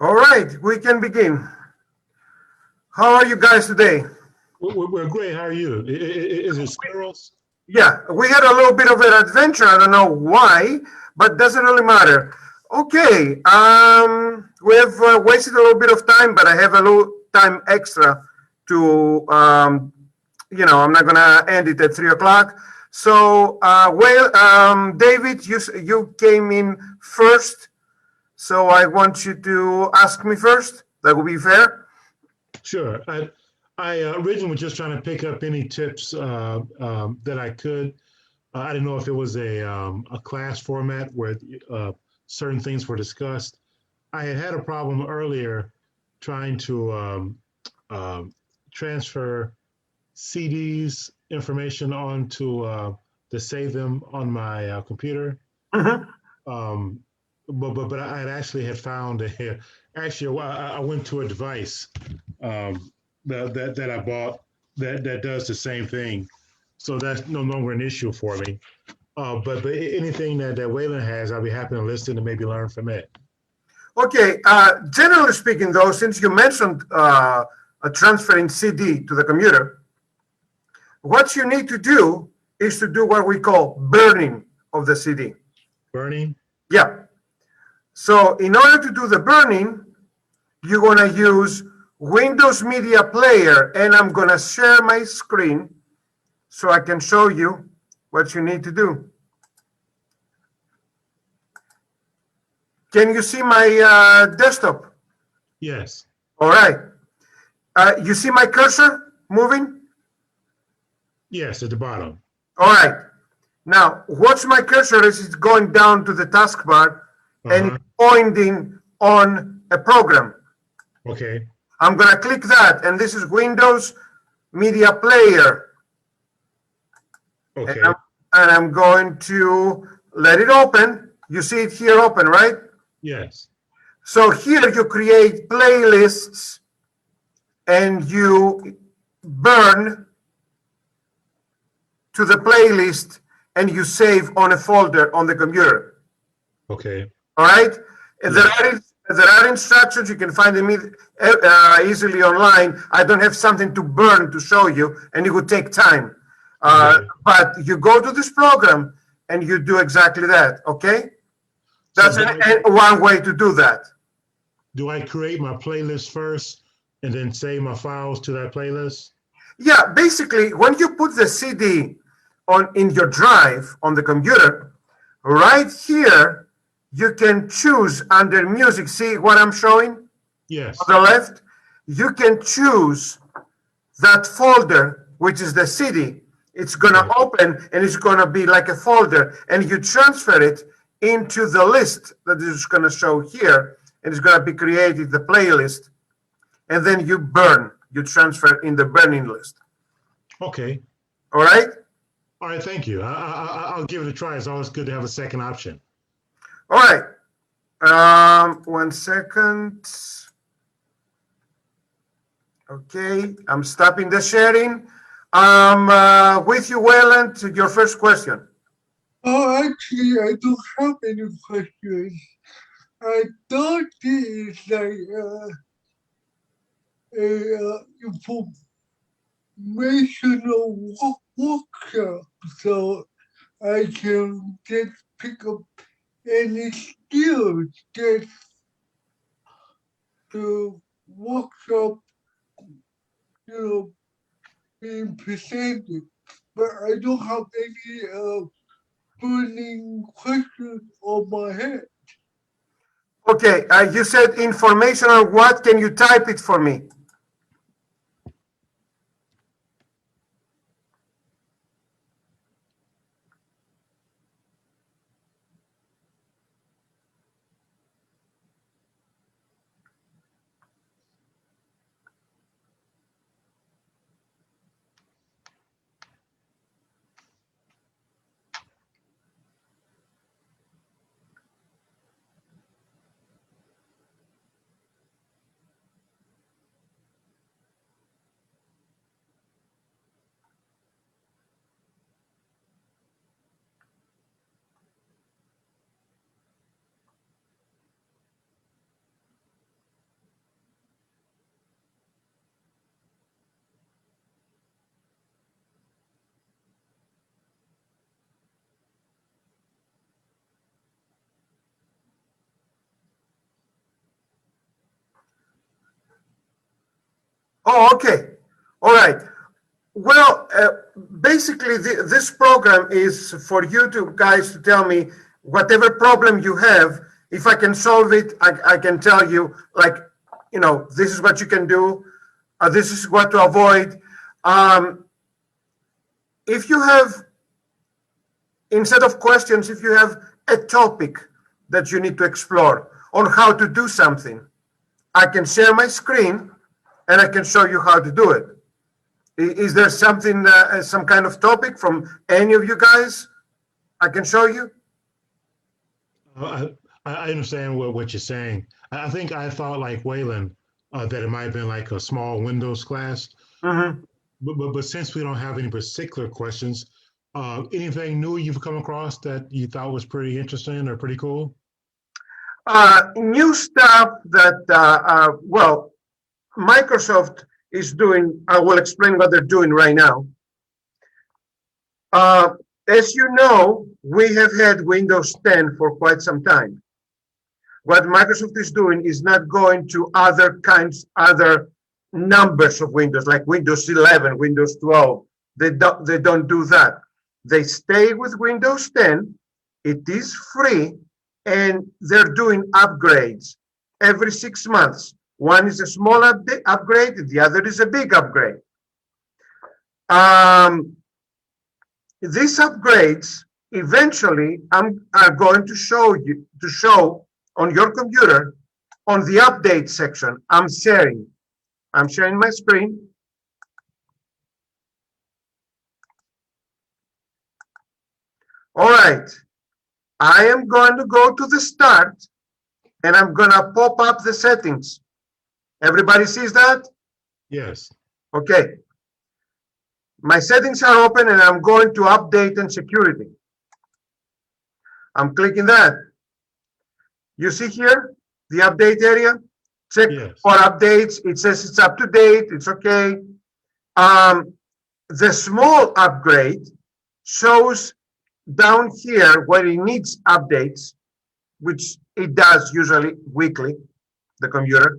All right, we can begin. How are you guys today? We're great. How are you? Is it squirrels? Yeah, we had a little bit of an adventure. I don't know why, but doesn't really matter. Okay, we have wasted a little bit of time, but I have a little time extra to, I'm not gonna end it at 3 o'clock. So, David, you came in first, so I want you to ask me first. That would be fair. Sure. I originally was just trying to pick up any tips that I could. I didn't know if it was a class format where certain things were discussed. I had a problem earlier trying to transfer CDs information onto to save them on my computer. Mhm. Um, but I had actually had found I went to a device that I bought that does the same thing, so that's no longer an issue for me. But anything that Waylon has, I'll be happy to listen and maybe learn from it. Okay, generally speaking, though, since you mentioned a transferring CD to the computer, what you need to do is to do what we call burning of the CD. Burning? Yeah. So in order to do the burning, you're going to use Windows Media Player, and I'm going to share my screen so I can show you what you need to do. Can you see my desktop? Yes. All right. You see my cursor moving? Yes, at the bottom. All right. Now, watch my cursor as it's going down to the taskbar and Uh-huh. it's pointing on a program. Okay. I'm going to click that, and this is Windows Media Player. And Okay. I'm going to let it open. You see it here open, right? Yes. So here you create playlists and you burn to the playlist and you save on a folder on the computer. Okay. All right. And Yeah. there are instructions. You can find them easily online. I don't have something to burn to show you, and it would take time. Okay. But you go to this program and you do exactly that. Okay. So That's one way to do that. do I create my playlist first and then save my files to that playlist? Yeah. Basically, when you put the CD on in your drive on the computer, right here, you can choose under music. See what I'm showing on Yes. the left? You can choose that folder, which is the CD. It's going to Okay. open and it's going to be like a folder, and you transfer it into the list that is going to show here, and it's going to be created the playlist, and then you transfer in the burning list. Okay. All right. All right. Thank you. I'll give it a try. It's always good to have a second option. All right. 1 second. Okay, I'm stopping the sharing. With you, Wayland, your first question. Oh, actually, I don't have any questions. I thought it's like a informational workshop, so I can just pick up any skills that the workshop, you know, being presented. But I don't have any burning questions on my head. Okay, you said information on what? Can you type it for me? Oh, okay. All right. Well, basically, this program is for you to guys to tell me whatever problem you have. If I can solve it, I can tell you, like, this is what you can do. This is what to avoid. If you have, instead of questions, if you have a topic that you need to explore on how to do something, I can share my screen and I can show you how to do it. Is there something, some kind of topic from any of you guys I can show you? I understand what you're saying. I think I thought like Waylon that it might have been like a small Windows class. Mm-hmm. But since we don't have any particular questions, anything new you've come across that you thought was pretty interesting or pretty cool? New stuff that, well, Microsoft is doing. I will explain what they're doing right now. As you know, we have had Windows 10 for quite some time. What Microsoft is doing is not going to other numbers of Windows, like Windows 11, Windows 12. They don't do that. They stay with Windows 10. It is free, and they're doing upgrades every 6 months. One is a small upgrade, the other is a big upgrade. These upgrades eventually are going to show on your computer on the update section. I'm sharing my screen. All right, I am going to go to the start and I'm going to pop up the settings. Everybody sees that? Yes. Okay. My settings are open and I'm going to update and security. I'm clicking that. You see here the update area? Check for updates. It says it's up to date. It's okay. The small upgrade shows down here where it needs updates, which it does usually weekly, the computer.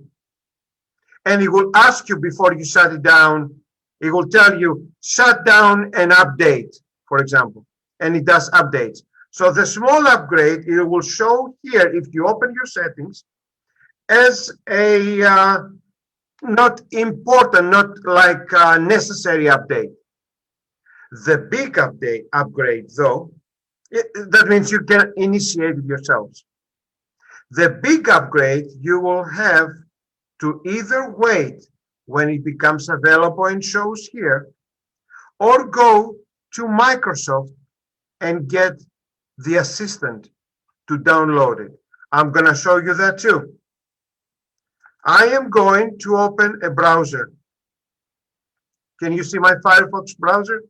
And it will ask you before you shut it down. It will tell you shut down and update, for example, and it does updates. So the small upgrade, it will show here if you open your settings as a not important, not like necessary update. The big upgrade though, that means you can initiate it yourselves. The big upgrade you will have to either wait when it becomes available and shows here, or go to Microsoft and get the assistant to download it. I'm going to show you that too. I am going to open a browser. Can you see my Firefox browser?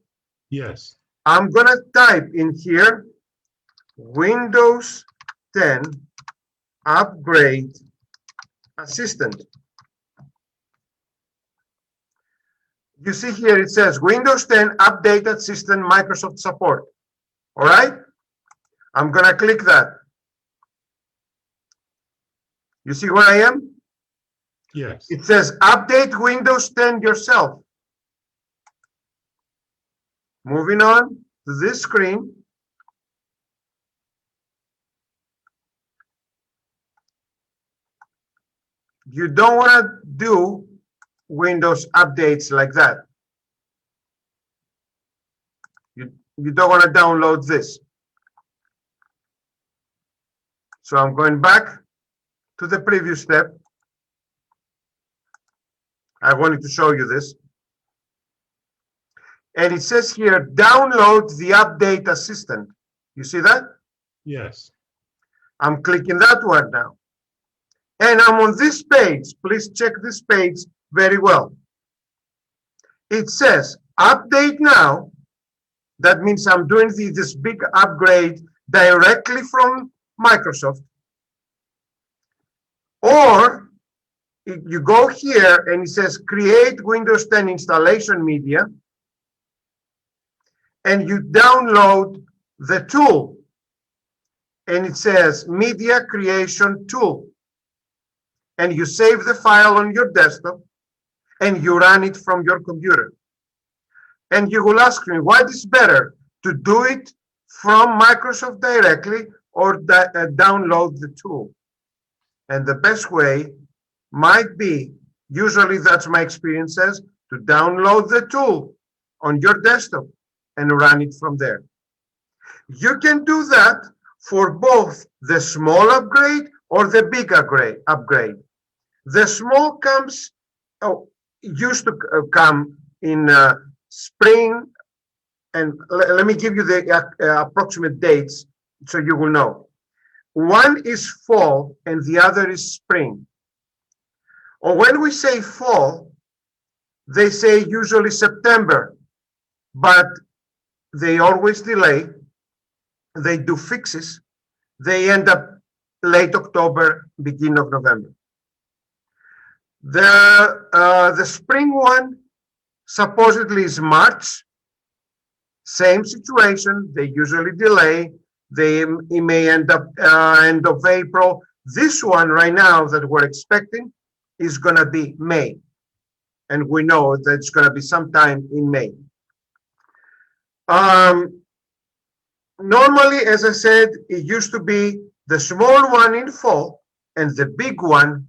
Yes. I'm going to type in here Windows 10 Upgrade Assistant. You see here it says Windows 10 Updated System Microsoft Support. All right? I'm going to click that. You see where I am? Yes. It says Update Windows 10 yourself. Moving on to this screen. You don't want to do Windows updates like that. You don't want to download this. So I'm going back to the previous step. I wanted to show you this. And it says here, download the update assistant. You see that? Yes. I'm clicking that one now. And I'm on this page. Please check this page very well. It says update now. That means I'm doing this big upgrade directly from Microsoft. Or you go here and it says create Windows 10 installation media. And you download the tool. And it says media creation tool. And you save the file on your desktop. and you run it from your computer. And you will ask me, what is better, to do it from Microsoft directly or download the tool? And the best way might be, usually that's my experiences, to download the tool on your desktop and run it from there. You can do that for both the small upgrade or the big upgrade. The small used to come in spring, and let me give you the approximate dates so you will know. One is fall and the other is spring. Or when we say fall, they say usually September, but they always delay. They do fixes. They end up late October, beginning of November. The spring one supposedly is March. Same situation. They usually delay. It may end up end of April. This one right now that we're expecting is going to be May. And we know that it's going to be sometime in May. Normally, as I said, it used to be the small one in fall and the big one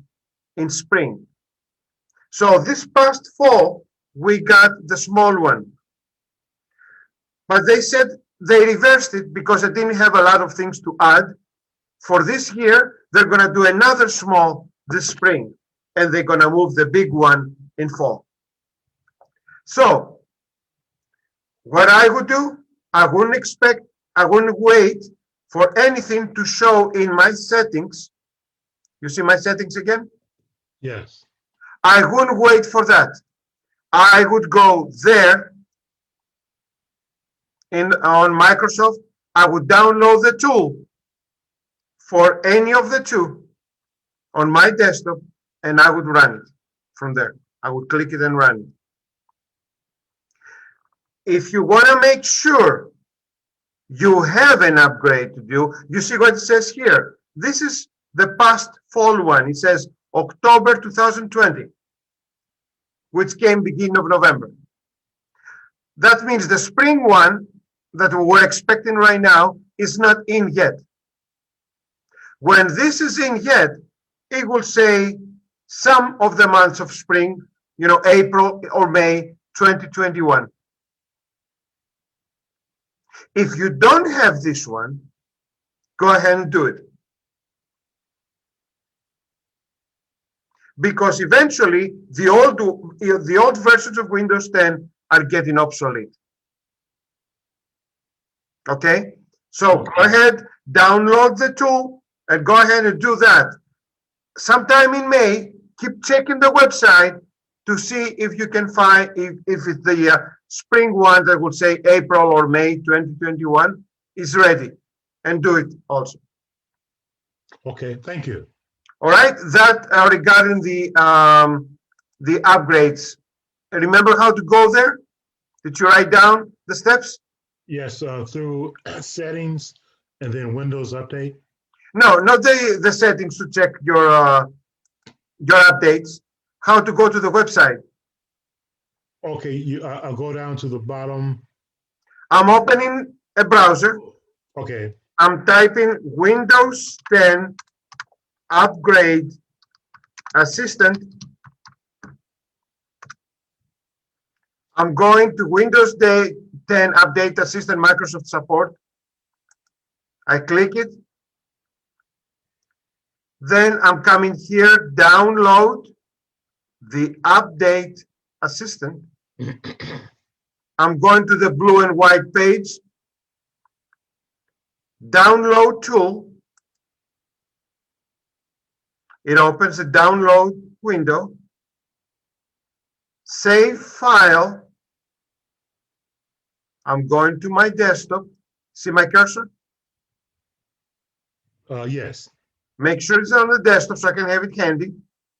in spring. So this past fall, we got the small one. But they said they reversed it because they didn't have a lot of things to add. For this year, they're going to do another small this spring, and they're going to move the big one in fall. So what I would do, I wouldn't wait for anything to show in my settings. You see my settings again? Yes. I wouldn't wait for that. I would go there on Microsoft. I would download the tool for any of the two on my desktop, and I would run it from there. I would click it and run it. If you want to make sure you have an upgrade to do, you see what it says here. This is the past fall one. It says October 2020, which came beginning of November. That means the spring one that we're expecting right now is not in yet. When this is in yet, it will say some of the months of spring, April or May 2021. If you don't have this one, go ahead and do it. Because eventually the old versions of Windows 10 are getting obsolete. Okay? So go ahead, download the tool, and go ahead and do that. Sometime in May, keep checking the website to see if you can find, if it's the spring one that would say April or May 2021 is ready, and do it also. Okay, thank you. All right, that regarding the upgrades. Remember how to go there? Did you write down the steps? Yes, through settings and then Windows Update. No, not the settings to check your updates. How to go to the website? Okay, I'll go down to the bottom. I'm opening a browser. Okay. I'm typing Windows 10 Upgrade Assistant. I'm going to Windows 10 Update Assistant Microsoft Support. I click it. Then I'm coming here, download the Update Assistant. I'm going to the blue and white page. Download tool. It opens a download window. Save file. I'm going to my desktop. See my cursor? Yes. Make sure it's on the desktop so I can have it handy.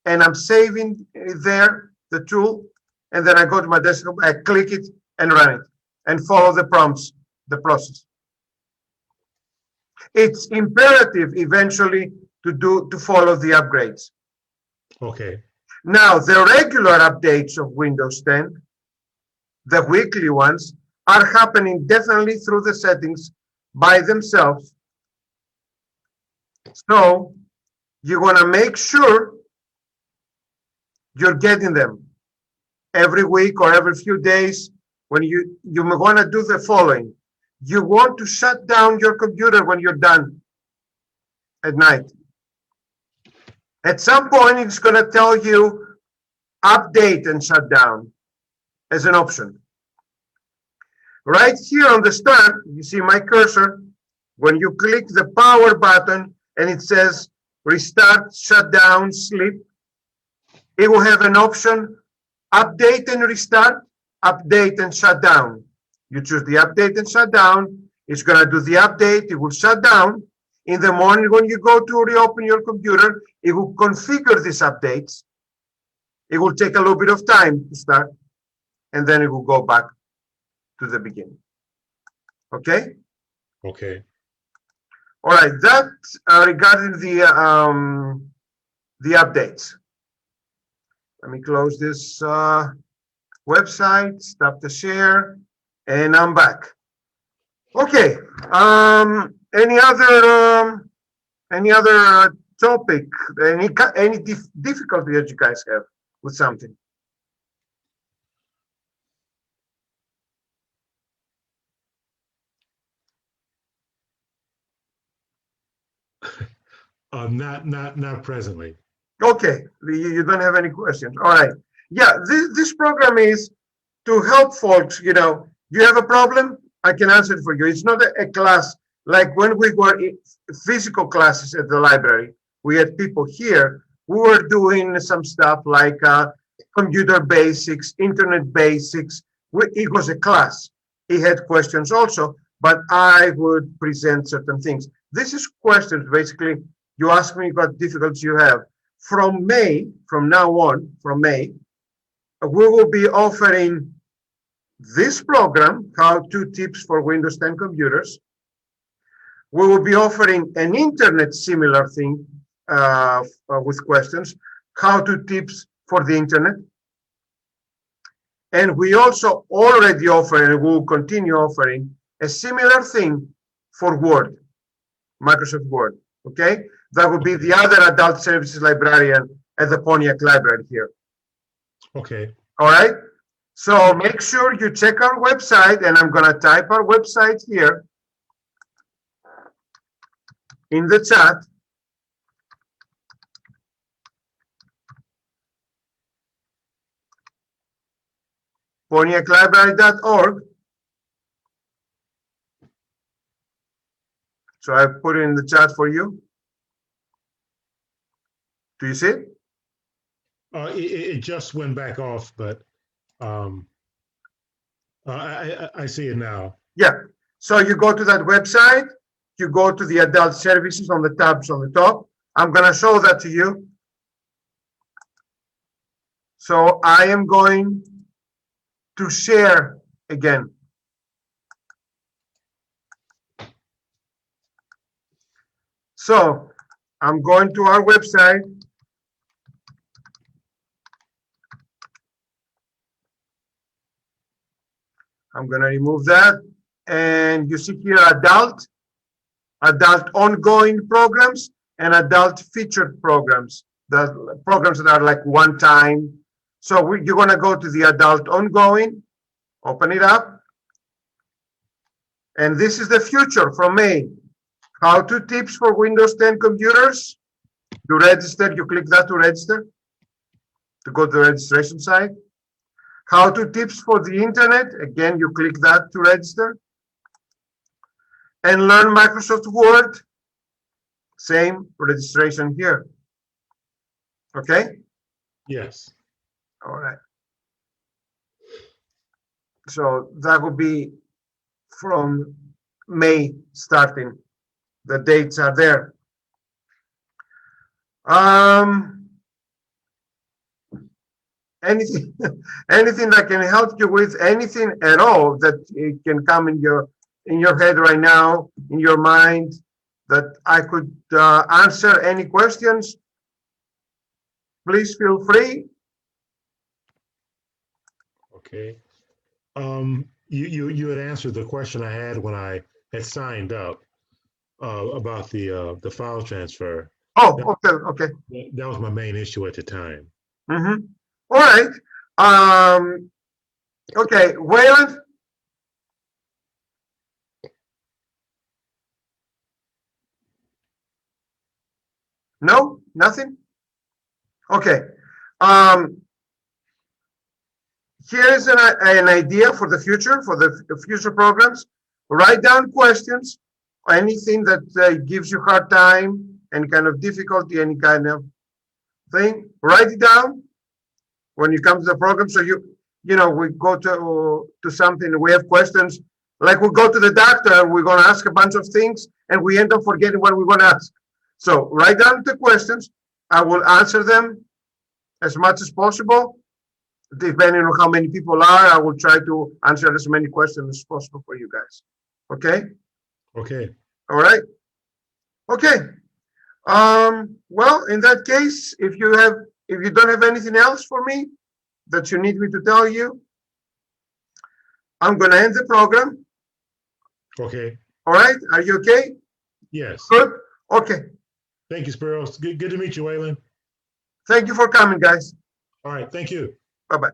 And I'm saving there, the tool. And then I go to my desktop, I click it and run it. And follow the prompts, the process. It's imperative eventually to follow the upgrades. Okay. Now, the regular updates of Windows 10, the weekly ones, are happening definitely through the settings by themselves. So you want to make sure you're getting them every week or every few days. When you want to do the following. You want to shut down your computer when you're done at night. At some point, it's going to tell you update and shut down as an option. Right here on the start, you see my cursor. When you click the power button and it says restart, shut down, sleep, it will have an option, update and restart, update and shut down. You choose the update and shut down. It's going to do the update. It will shut down. In the morning, when you go to reopen your computer, it will configure these updates. It will take a little bit of time to start, and then it will go back to the beginning. Okay? Okay. All right. That regarding the updates. Let me close this website, stop the share, and I'm back. Okay. Any other topic? Any difficulty that you guys have with something? Not presently. Okay, you don't have any questions. All right. Yeah, this program is to help folks. You know, you have a problem, I can answer it for you. It's not a class like when we were in physical classes at the library. We had people here who were doing some stuff like computer basics, internet basics. It was a class. He had questions also, but I would present certain things. This is questions, basically. You ask me what difficulties you have. From May, from now on, from May, we will be offering this program, How-To Tips for Windows 10 Computers. We will be offering an internet similar thing with questions, How-To Tips for the internet. And we also already offer, and we will continue offering, a similar thing for Word, Microsoft Word, okay? That would be the other adult services librarian at the Pontiac Library here. Okay. All right? So make sure you check our website, and I'm going to type our website here in the chat. PontiacLibrary.org. So I put it in the chat for you. Do you see it? It just went back off, but I see it now. Yeah. So you go to that website, you go to the adult services on the tabs on the top. I'm going to show that to you. So I am going to share again. So I'm going to our website. I'm going to remove that. And you see here adult ongoing programs, and adult featured programs. The programs that are like one time. So you're going to go to the adult ongoing, open it up. And this is the future from May. How-to tips for Windows 10 computers. To register, you click that to register, to go to the registration site. How-to tips for the internet. Again, you click that to register. And learn Microsoft Word. Same registration here. Okay? Yes. All right. So that will be from May starting. The dates are there. Anything, anything that can help you with anything at all that it can come in your head right now, in your mind, that I could answer any questions, please feel free. Okay. You had answered the question I had when I had signed up about the file transfer. Oh, okay, okay. That was my main issue at the time. Mm-hmm. All right. Okay, Wayland? No, nothing? Okay. Um, Here's an idea for the future, for the future programs. Write down questions, anything that gives you hard time, any kind of difficulty, any kind of thing. Write it down when you come to the program. So we go to something. We have questions, like we go to the doctor and we're going to ask a bunch of things, and we end up forgetting what we want to ask. So write down the questions. I will answer them as much as possible. Depending on how many people are, I will try to answer as many questions as possible for you guys. Okay? Okay. All right. Okay. Well, in that case, if you don't have anything else for me that you need me to tell you, I'm gonna end the program. Okay. All right. Are you okay? Yes. Good. Okay. Thank you, Spiros. Good to meet you, Waylon. Thank you for coming, guys. All right. Thank you. Bye-bye.